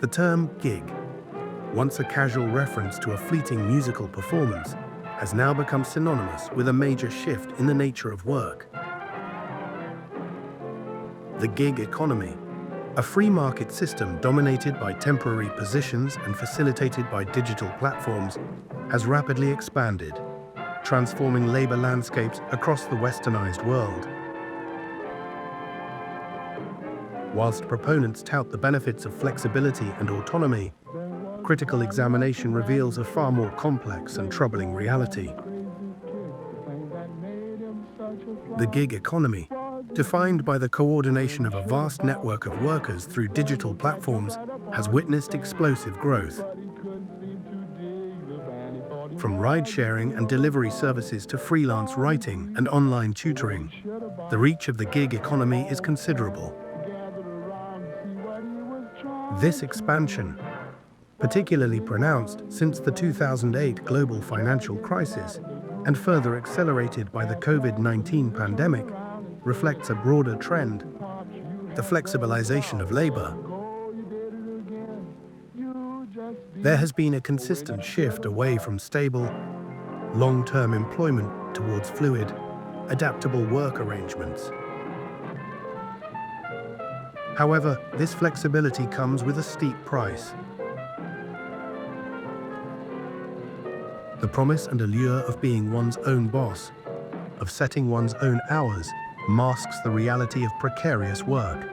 The term gig, once a casual reference to a fleeting musical performance, has now become synonymous with a major shift in the nature of work. The gig economy, a free market system dominated by temporary positions and facilitated by digital platforms, has rapidly expanded, transforming labor landscapes across the westernized world. Whilst proponents tout the benefits of flexibility and autonomy, critical examination reveals a far more complex and troubling reality. The gig economy, defined by the coordination of a vast network of workers through digital platforms, has witnessed explosive growth. From ride-sharing and delivery services to freelance writing and online tutoring, the reach of the gig economy is considerable. This expansion, particularly pronounced since the 2008 global financial crisis and further accelerated by the COVID-19 pandemic, reflects a broader trend: the flexibilization of labor. There has been a consistent shift away from stable, long-term employment towards fluid, adaptable work arrangements. However, this flexibility comes with a steep price. The promise and allure of being one's own boss, of setting one's own hours, masks the reality of precarious work.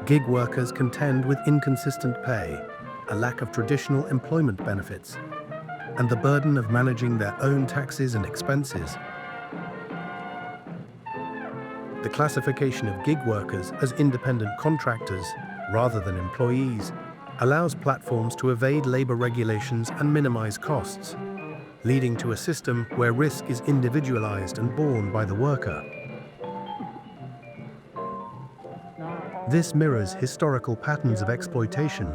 Gig workers contend with inconsistent pay, a lack of traditional employment benefits, and the burden of managing their own taxes and expenses. The classification of gig workers as independent contractors, rather than employees, allows platforms to evade labor regulations and minimize costs, leading to a system where risk is individualized and borne by the worker. This mirrors historical patterns of exploitation,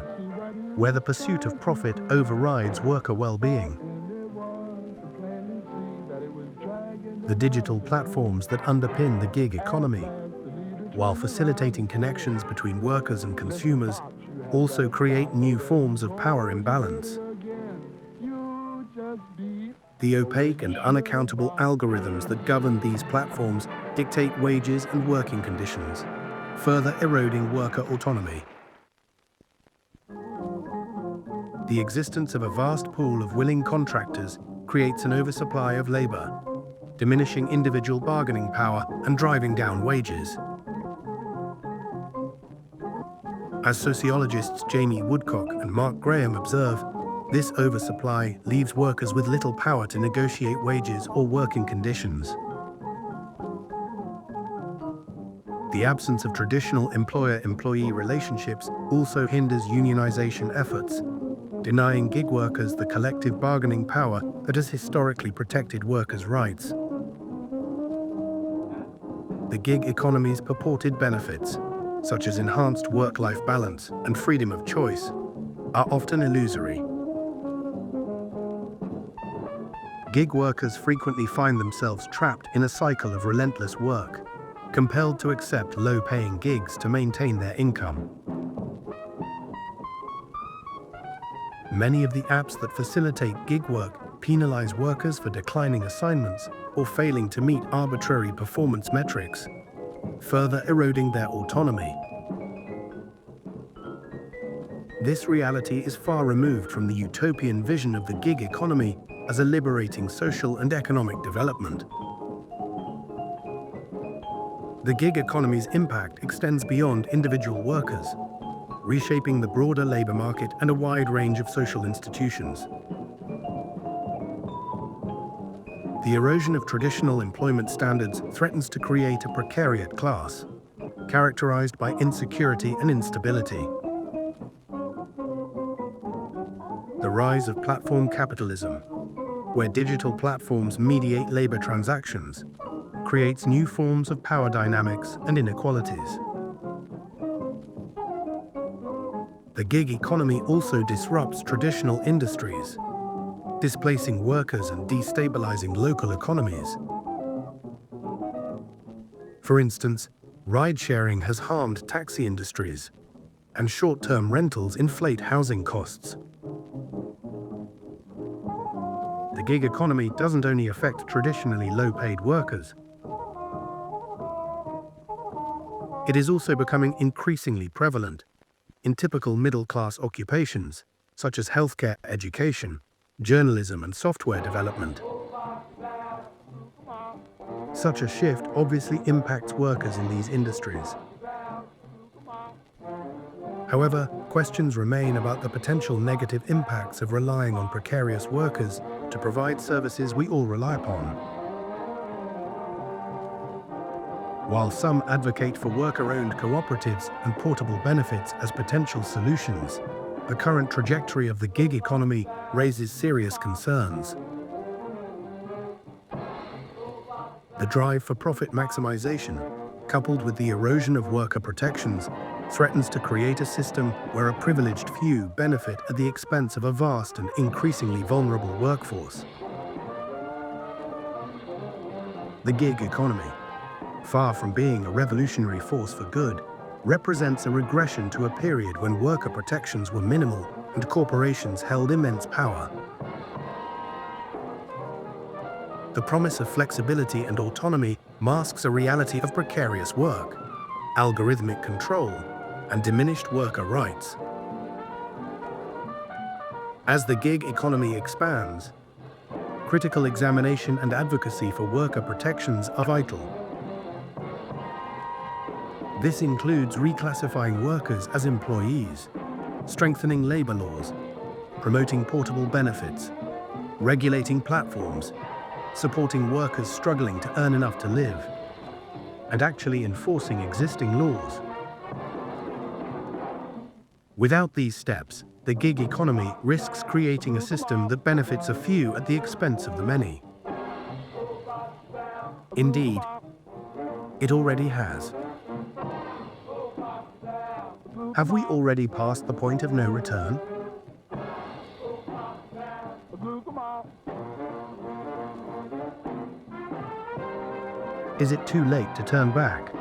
where the pursuit of profit overrides worker well-being. The digital platforms that underpin the gig economy, while facilitating connections between workers and consumers, also create new forms of power imbalance. The opaque and unaccountable algorithms that govern these platforms dictate wages and working conditions, further eroding worker autonomy. The existence of a vast pool of willing contractors creates an oversupply of labor, diminishing individual bargaining power and driving down wages. As sociologists Jamie Woodcock and Mark Graham observe, this oversupply leaves workers with little power to negotiate wages or working conditions. The absence of traditional employer-employee relationships also hinders unionization efforts, denying gig workers the collective bargaining power that has historically protected workers' rights. The gig economy's purported benefits, such as enhanced work-life balance and freedom of choice, are often illusory. Gig workers frequently find themselves trapped in a cycle of relentless work, compelled to accept low-paying gigs to maintain their income. Many of the apps that facilitate gig work penalize workers for declining assignments or failing to meet arbitrary performance metrics, further eroding their autonomy. This reality is far removed from the utopian vision of the gig economy as a liberating social and economic development. The gig economy's impact extends beyond individual workers, reshaping the broader labor market and a wide range of social institutions. The erosion of traditional employment standards threatens to create a precarious class, characterized by insecurity and instability. The rise of platform capitalism, where digital platforms mediate labor transactions, creates new forms of power dynamics and inequalities. The gig economy also disrupts traditional industries, displacing workers and destabilizing local economies. For instance, Ride-sharing has harmed taxi industries, and short-term rentals inflate housing costs. The gig economy doesn't only affect traditionally low-paid workers. It is also becoming increasingly prevalent in typical middle-class occupations, such as healthcare, education, journalism, and software development. Such a shift obviously impacts workers in these industries. However, questions remain about the potential negative impacts of relying on precarious workers to provide services we all rely upon. While some advocate for worker-owned cooperatives and portable benefits as potential solutions, the current trajectory of the gig economy raises serious concerns. The drive for profit maximization, coupled with the erosion of worker protections, threatens to create a system where a privileged few benefit at the expense of a vast and increasingly vulnerable workforce. The gig economy, far from being a revolutionary force for good, represents a regression to a period when worker protections were minimal and corporations held immense power. The promise of flexibility and autonomy masks a reality of precarious work, algorithmic control, and diminished worker rights. As the gig economy expands, critical examination and advocacy for worker protections are vital. This includes reclassifying workers as employees, strengthening labor laws, promoting portable benefits, regulating platforms, supporting workers struggling to earn enough to live, and actually enforcing existing laws. Without these steps, the gig economy risks creating a system that benefits a few at the expense of the many. Indeed, it already has. Have we already passed the point of no return? Is it too late to turn back?